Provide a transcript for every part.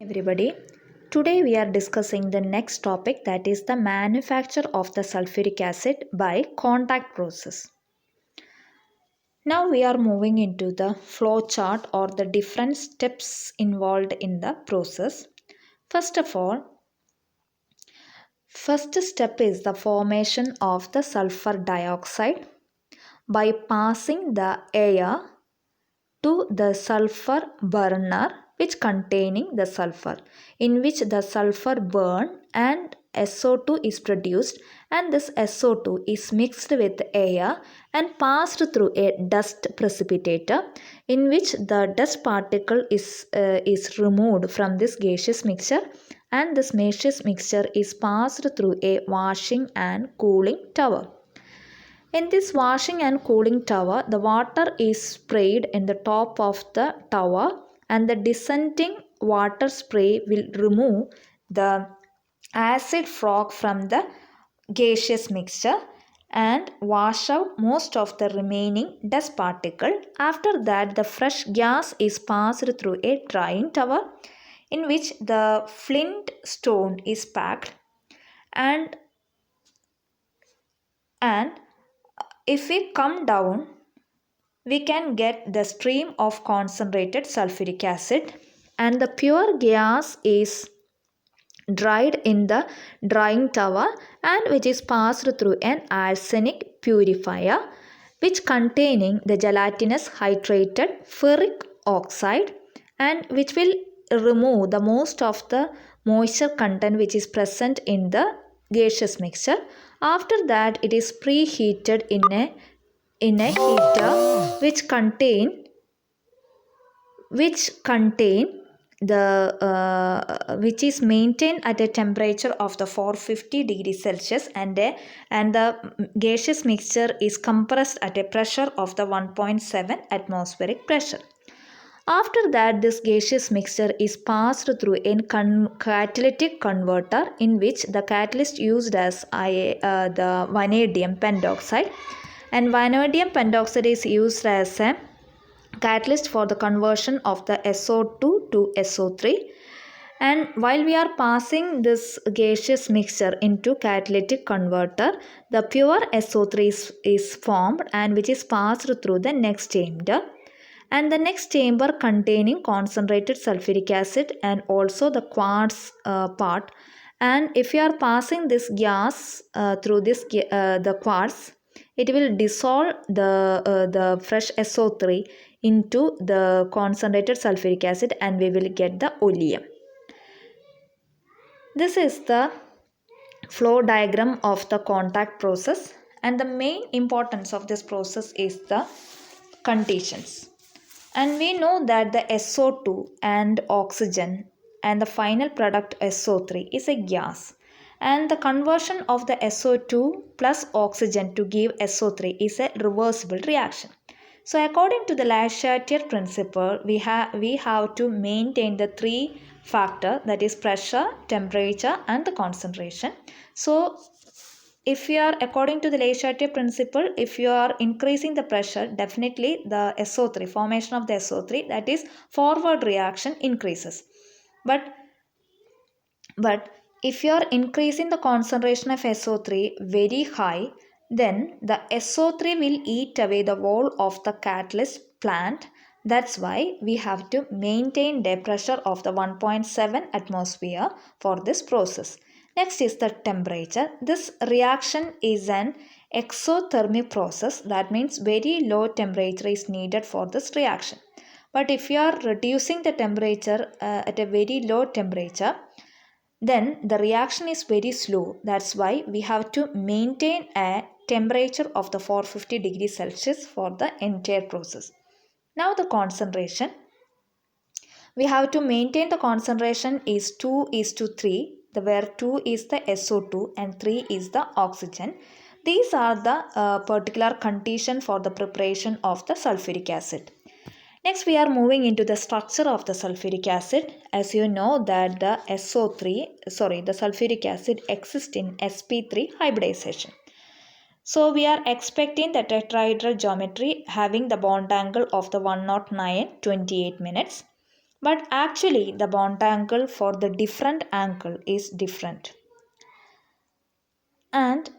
everybody. Today we are discussing the next topic, that is the manufacture of the sulfuric acid by contact process. Now we are moving into the flow chart or the different steps involved in the process. First of all, first step is the formation of the sulfur dioxide by passing the air to the sulfur burner which containing the sulfur, in which the sulfur burn and SO2 is produced, and this SO2 is mixed with air and passed through a dust precipitator, in which the dust particle is removed from this gaseous mixture, and this gaseous mixture is passed through a washing and cooling tower. In this washing and cooling tower, the water is sprayed in the top of the tower, and the descending water spray will remove the acid fog from the gaseous mixture and wash out most of the remaining dust particle. After that, the fresh gas is passed through a drying tower in which the flint stone is packed, and and if we come down, we can get the stream of concentrated sulfuric acid, and the pure gas is dried in the drying tower and which is passed through an arsenic purifier which containing the gelatinous hydrated ferric oxide, and which will remove the most of the moisture content which is present in the gaseous mixture. After that, it is preheated in a heater which is maintained at a temperature of the 450 degrees Celsius, and the gaseous mixture is compressed at a pressure of the 1.7 atmospheric pressure. After that, this gaseous mixture is passed through a catalytic converter in which the catalyst used as the vanadium pentoxide, and vanadium pentoxide is used as a catalyst for the conversion of the SO2 to SO3. And while we are passing this gaseous mixture into catalytic converter, the pure SO3 is formed, and which is passed through the next chamber, and the next chamber containing concentrated sulfuric acid and also the quartz part. And if you are passing this gas through the quartz, it will dissolve the fresh SO3 into the concentrated sulfuric acid, and we will get the oleum. This is the flow diagram of the contact process, and the main importance of this process is the conditions. And we know that the SO2 and oxygen and the final product SO3 is a gas, and the conversion of the SO2 plus oxygen to give SO3 is a reversible reaction. So according to the Le Chatelier principle, we have to maintain the three factor, that is pressure, temperature and the concentration. So if you are, according to the Le Chatelier principle, if you are increasing the pressure, definitely the SO3, formation of the SO3, that is forward reaction, increases. But if you are increasing the concentration of SO3 very high, then the SO3 will eat away the wall of the catalyst plant. That's why we have to maintain the pressure of the 1.7 atmosphere for this process. Next is the temperature. This reaction is an exothermic process. That means very low temperature is needed for this reaction. But if you are reducing the temperature at a very low temperature, then the reaction is very slow. That's why we have to maintain a temperature of the 450 degrees Celsius for the entire process. Now the concentration. We have to maintain the concentration is 2:3, where 2 is the SO2 and 3 is the oxygen. These are the particular condition for the preparation of the sulfuric acid. Next, we are moving into the structure of the sulfuric acid. As you know that the sulfuric acid exists in sp3 hybridization. So we are expecting the tetrahedral geometry having the bond angle of the 109 28 minutes. but actually the bond angle for the different angle is different. And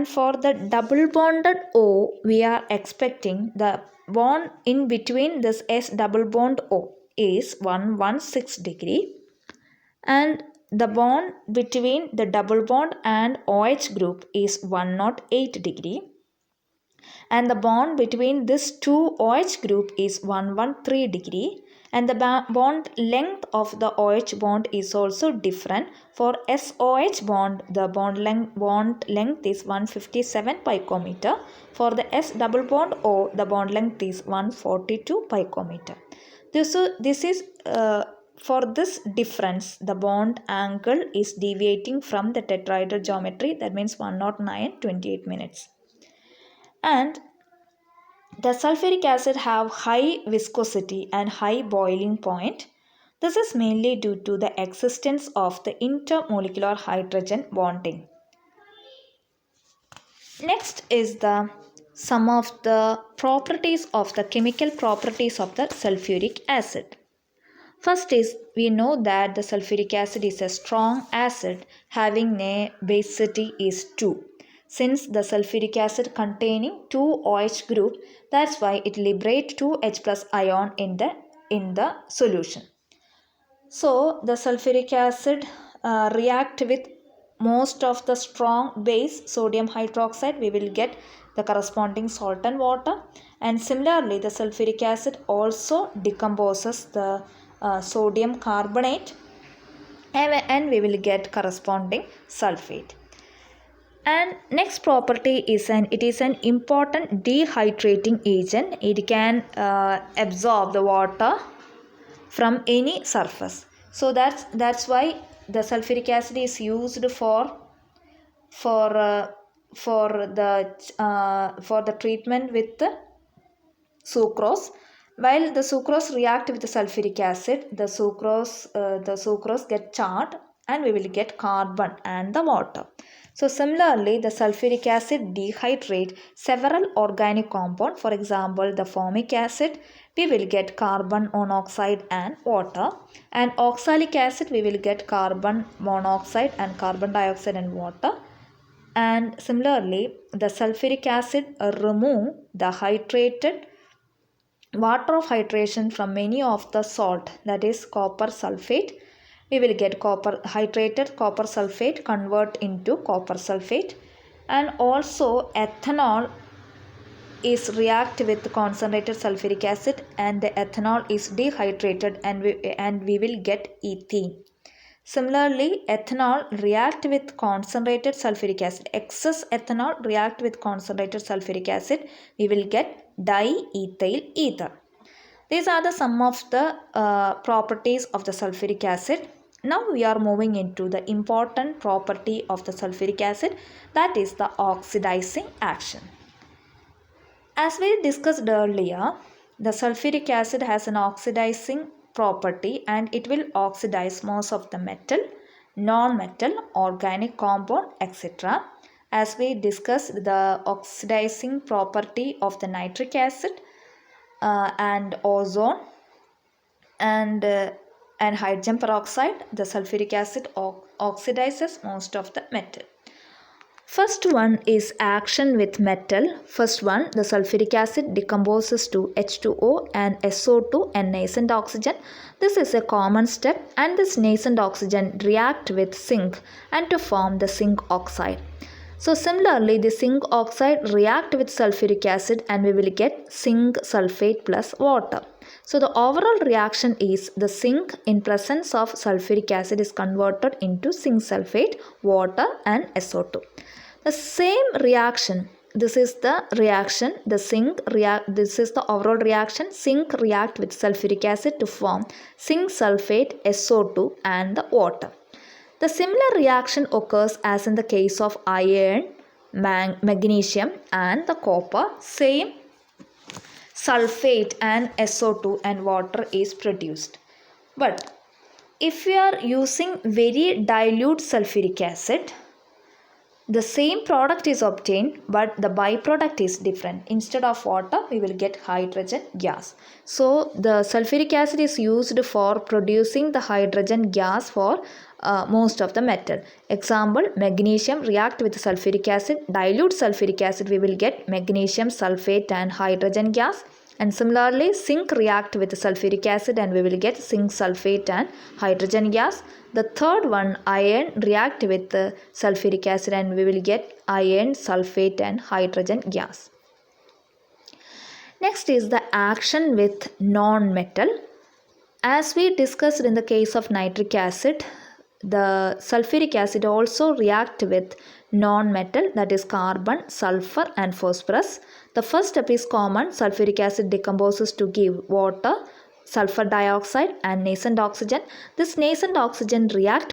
for the double bonded O, we are expecting the bond in between this S double bond O is 116 degree, and the bond between the double bond and OH group is 108 degree, and the bond between this two OH group is 113 degree, and the bond length of the OH bond is also different. For SOH bond, the bond length is 157 picometer. For the S double bond O, the bond length is 142 picometer. This is for this difference, the bond angle is deviating from the tetrahedral geometry, that means 109 28 minutes. And the sulfuric acid have high viscosity and high boiling point. This is mainly due to the existence of the intermolecular hydrogen bonding. Next is the some of the properties of the chemical properties of the sulfuric acid. First is, we know that the sulfuric acid is a strong acid having a basicity is 2. Since the sulfuric acid containing 2 OH group, that's why it liberates 2 H plus ion in the solution. So the sulfuric acid react with most of the strong base sodium hydroxide, we will get the corresponding salt and water, and similarly the sulfuric acid also decomposes the sodium carbonate, and we will get corresponding sulfate. And next property is it is an important dehydrating agent. It can absorb the water from any surface. So that's why the sulfuric acid is used for the treatment with the sucrose. While the sucrose react with the sulfuric acid, the sucrose get charred, and we will get carbon and the water. So similarly, the sulfuric acid dehydrate several organic compounds. For example, the formic acid, we will get carbon monoxide and water, and oxalic acid, we will get carbon monoxide and carbon dioxide and water. And similarly, the sulfuric acid remove the hydrated water of hydration from many of the salt, that is copper sulfate. We will get hydrated copper sulfate convert into copper sulfate, and also ethanol is react with concentrated sulfuric acid, and the ethanol is dehydrated, and we will get ethene. Similarly, ethanol react with concentrated sulfuric acid. Excess ethanol react with concentrated sulfuric acid. We will get diethyl ether. These are the some of the properties of the sulfuric acid. Now we are moving into the important property of the sulfuric acid, that is the oxidizing action. As we discussed earlier, the sulfuric acid has an oxidizing property, and it will oxidize most of the metal, non-metal, organic compound, etc. As we discussed the oxidizing property of the nitric acid and ozone and hydrogen peroxide, the sulfuric acid oxidizes most of the metal. First one is action with metal. First one, the sulfuric acid decomposes to H2O and SO2 and nascent oxygen. This is a common step, and this nascent oxygen react with zinc and to form the zinc oxide. So similarly, the zinc oxide react with sulfuric acid, and we will get zinc sulfate plus water. So the overall reaction is the zinc in presence of sulfuric acid is converted into zinc sulfate, water and SO2. The same reaction, this is the reaction, this is the overall reaction. Zinc react with sulfuric acid to form zinc sulfate, SO2 and the water. The similar reaction occurs as in the case of iron, magnesium and the copper. Same sulfate and SO2 and water is produced. But if we are using very dilute sulfuric acid, The same product is obtained, but the byproduct is different. Instead of water, we will get hydrogen gas. So the sulfuric acid is used for producing the hydrogen gas for most of the metal. Example, magnesium react with sulfuric acid, dilute sulfuric acid, we will get magnesium sulfate and hydrogen gas. And similarly, zinc react with sulfuric acid and we will get zinc sulfate and hydrogen gas. The third one, iron react with sulfuric acid and we will get iron sulfate and hydrogen gas. Next is the action with non-metal. As we discussed in the case of nitric acid, the sulfuric acid also react with non-metal, that is carbon, sulfur and phosphorus. The first step is common. Sulfuric acid decomposes to give water, sulfur dioxide and nascent oxygen. This nascent oxygen react